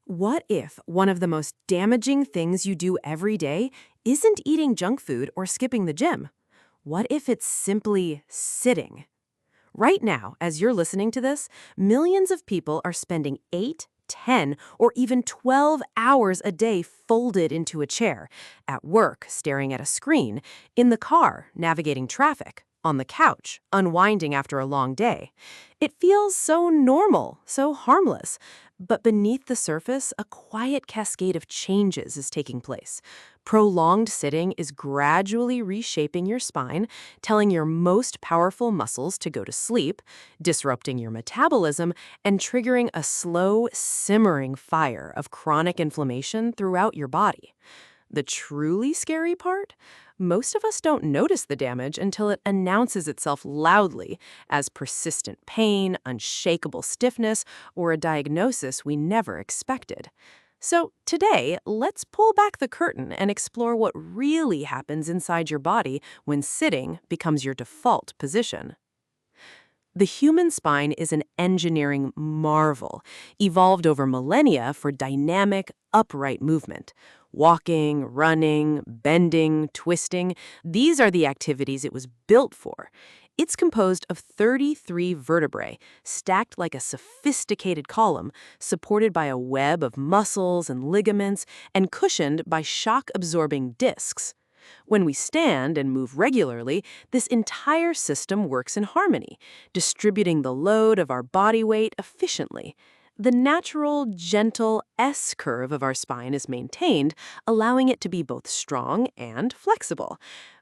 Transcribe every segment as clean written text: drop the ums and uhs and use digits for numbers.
What if one of the most damaging things you do every day isn't eating junk food or skipping the gym? What if it's simply sitting? Right now, as you're listening to this, millions of people are spending 8, 10, or even 12 hours a day folded into a chair, at work, staring at a screen, in the car, navigating traffic, on the couch, unwinding after a long day. It feels so normal, so harmless. But beneath the surface, a quiet cascade of changes is taking place. Prolonged sitting is gradually reshaping your spine, telling your most powerful muscles to go to sleep, disrupting your metabolism, and triggering a slow, simmering fire of chronic inflammation throughout your body. The truly scary part? Most of us don't notice the damage until it announces itself loudly as persistent pain, unshakable stiffness, or a diagnosis we never expected. So today, let's pull back the curtain and explore what really happens inside your body when sitting becomes your default position. The human spine is an engineering marvel, evolved over millennia for dynamic, upright movement. Walking, running, bending, twisting, these are the activities it was built for. It's composed of 33 vertebrae, stacked like a sophisticated column, supported by a web of muscles and ligaments, and cushioned by shock-absorbing discs. When we stand and move regularly, this entire system works in harmony, distributing the load of our body weight efficiently. The natural, gentle S-curve of our spine is maintained, allowing it to be both strong and flexible.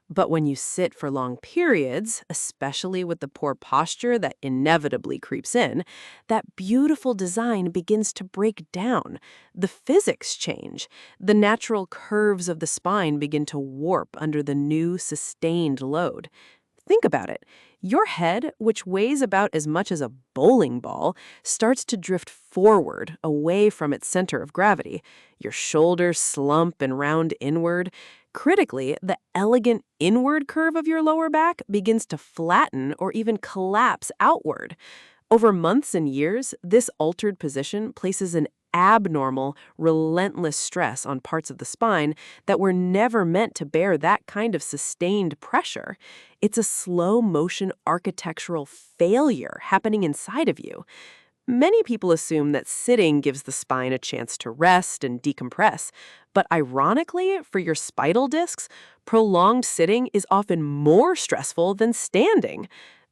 But when you sit for long periods, especially with the poor posture that inevitably creeps in, that beautiful design begins to break down. The physics change. The natural curves of the spine begin to warp under the new, sustained load. Think about it. Your head, which weighs about as much as a bowling ball, starts to drift forward, away from its center of gravity. Your shoulders slump and round inward. Critically, the elegant inward curve of your lower back begins to flatten or even collapse outward. Over months and years, this altered position places an abnormal, relentless stress on parts of the spine that were never meant to bear that kind of sustained pressure. It's a slow-motion architectural failure happening inside of you. Many people assume that sitting gives the spine a chance to rest and decompress, but ironically, for your spinal discs, prolonged sitting is often more stressful than standing.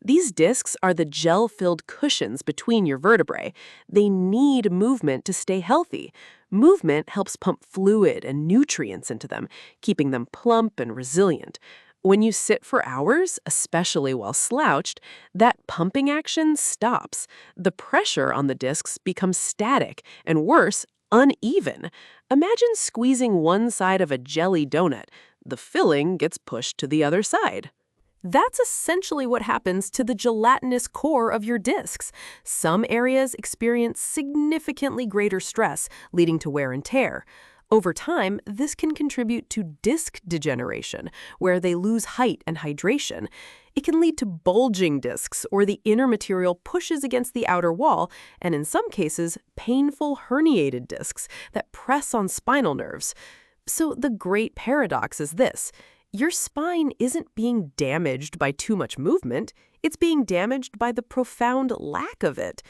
These discs are the gel-filled cushions between your vertebrae. They need movement to stay healthy. Movement helps pump fluid and nutrients into them, keeping them plump and resilient. When you sit for hours, especially while slouched, that pumping action stops. The pressure on the discs becomes static, and worse, uneven. Imagine squeezing one side of a jelly donut. The filling gets pushed to the other side. That's essentially what happens to the gelatinous core of your discs. Some areas experience significantly greater stress, leading to wear and tear. Over time, this can contribute to disc degeneration, where they lose height and hydration. It can lead to bulging discs, or the inner material pushes against the outer wall, and in some cases, painful herniated discs that press on spinal nerves. So the great paradox is this. Your spine isn't being damaged by too much movement, it's being damaged by the profound lack of it.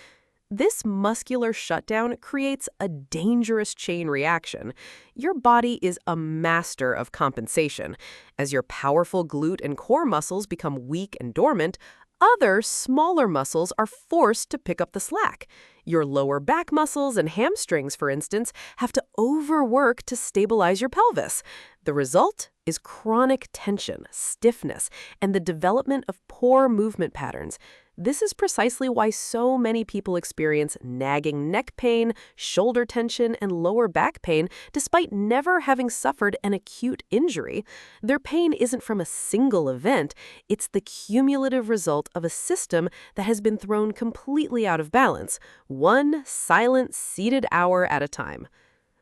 This muscular shutdown creates a dangerous chain reaction. Your body is a master of compensation. As your powerful glute and core muscles become weak and dormant, other, smaller muscles are forced to pick up the slack. Your lower back muscles and hamstrings, for instance, have to overwork to stabilize your pelvis. The result is chronic tension, stiffness, and the development of poor movement patterns. This is precisely why so many people experience nagging neck pain, shoulder tension, and lower back pain despite never having suffered an acute injury. Their pain isn't from a single event, it's the cumulative result of a system that has been thrown completely out of balance, one silent, seated hour at a time.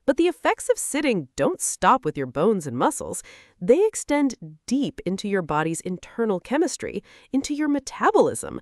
But the effects of sitting don't stop with your bones and muscles. They extend deep into your body's internal chemistry, into your metabolism.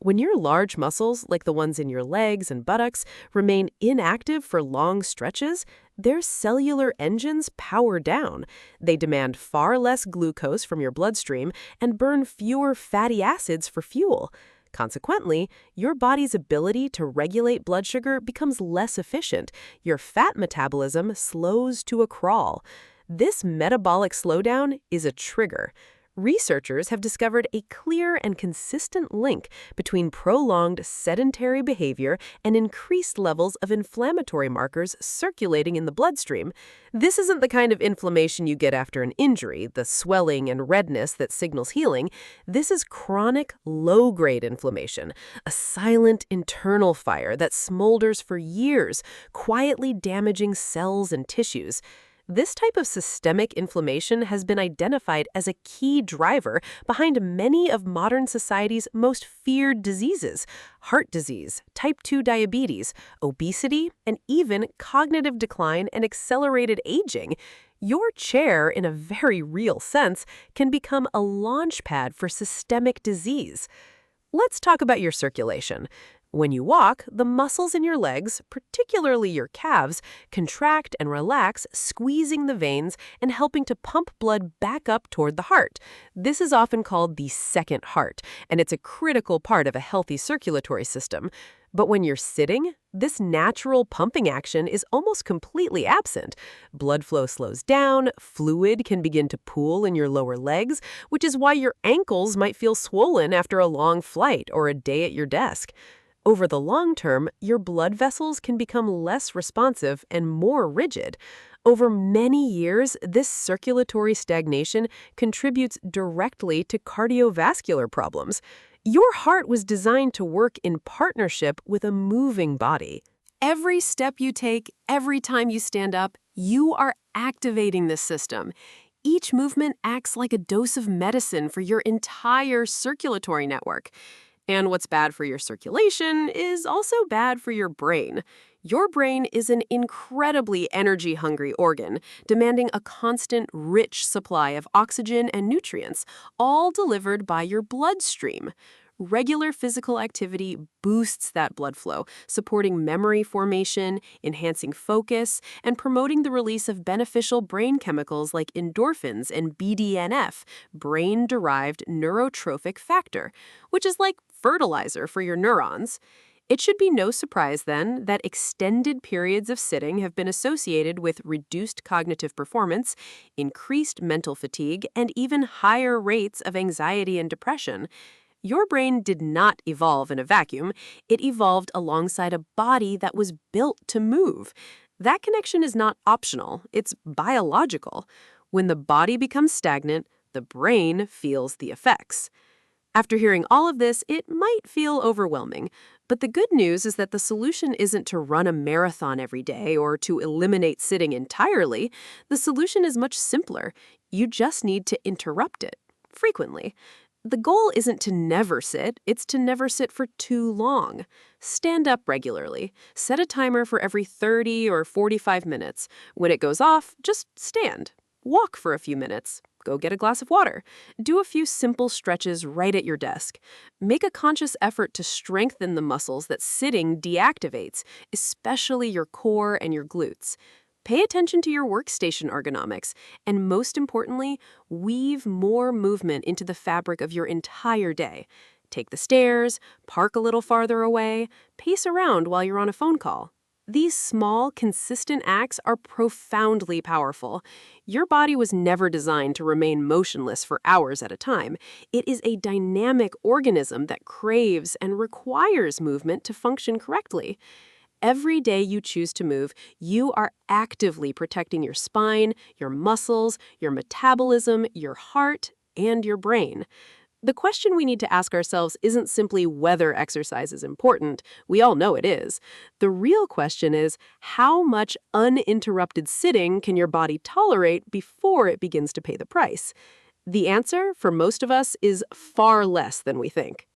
When your large muscles, like the ones in your legs and buttocks, remain inactive for long stretches, their cellular engines power down. They demand far less glucose from your bloodstream and burn fewer fatty acids for fuel. Consequently, your body's ability to regulate blood sugar becomes less efficient. Your fat metabolism slows to a crawl. This metabolic slowdown is a trigger. Researchers have discovered a clear and consistent link between prolonged sedentary behavior and increased levels of inflammatory markers circulating in the bloodstream. This isn't the kind of inflammation you get after an injury, the swelling and redness that signals healing. This is chronic, low-grade inflammation, a silent internal fire that smolders for years, quietly damaging cells and tissues. This type of systemic inflammation has been identified as a key driver behind many of modern society's most feared diseases: heart disease, type 2 diabetes, obesity, and even cognitive decline and accelerated aging. Your chair, in a very real sense, can become a launch pad for systemic disease. Let's talk about your circulation. When you walk, the muscles in your legs, particularly your calves, contract and relax, squeezing the veins and helping to pump blood back up toward the heart. This is often called the second heart, and it's a critical part of a healthy circulatory system. But when you're sitting, this natural pumping action is almost completely absent. Blood flow slows down, fluid can begin to pool in your lower legs, which is why your ankles might feel swollen after a long flight or a day at your desk. Over the long term, your blood vessels can become less responsive and more rigid. Over many years, this circulatory stagnation contributes directly to cardiovascular problems. Your heart was designed to work in partnership with a moving body. Every step you take, every time you stand up, you are activating this system. Each movement acts like a dose of medicine for your entire circulatory network. And what's bad for your circulation is also bad for your brain. Your brain is an incredibly energy-hungry organ, demanding a constant, rich supply of oxygen and nutrients, all delivered by your bloodstream. Regular physical activity boosts that blood flow, supporting memory formation, enhancing focus, and promoting the release of beneficial brain chemicals like endorphins and BDNF, brain-derived neurotrophic factor, which is like fertilizer for your neurons. It should be no surprise, then, that extended periods of sitting have been associated with reduced cognitive performance, increased mental fatigue, and even higher rates of anxiety and depression. Your brain did not evolve in a vacuum. It evolved alongside a body that was built to move. That connection is not optional, it's biological. When the body becomes stagnant, the brain feels the effects. After hearing all of this, it might feel overwhelming. But the good news is that the solution isn't to run a marathon every day or to eliminate sitting entirely. The solution is much simpler. You just need to interrupt it frequently. The goal isn't to never sit, it's to never sit for too long. Stand up regularly. Set a timer for every 30 or 45 minutes. When it goes off, just stand. Walk for a few minutes. Go get a glass of water. Do a few simple stretches right at your desk. Make a conscious effort to strengthen the muscles that sitting deactivates, especially your core and your glutes. Pay attention to your workstation ergonomics, and most importantly, weave more movement into the fabric of your entire day. Take the stairs, park a little farther away, pace around while you're on a phone call. These small, consistent acts are profoundly powerful. Your body was never designed to remain motionless for hours at a time. It is a dynamic organism that craves and requires movement to function correctly. Every day you choose to move, you are actively protecting your spine, your muscles, your metabolism, your heart, and your brain. The question we need to ask ourselves isn't simply whether exercise is important. We all know it is. The real question is, how much uninterrupted sitting can your body tolerate before it begins to pay the price? The answer, for most of us, is far less than we think.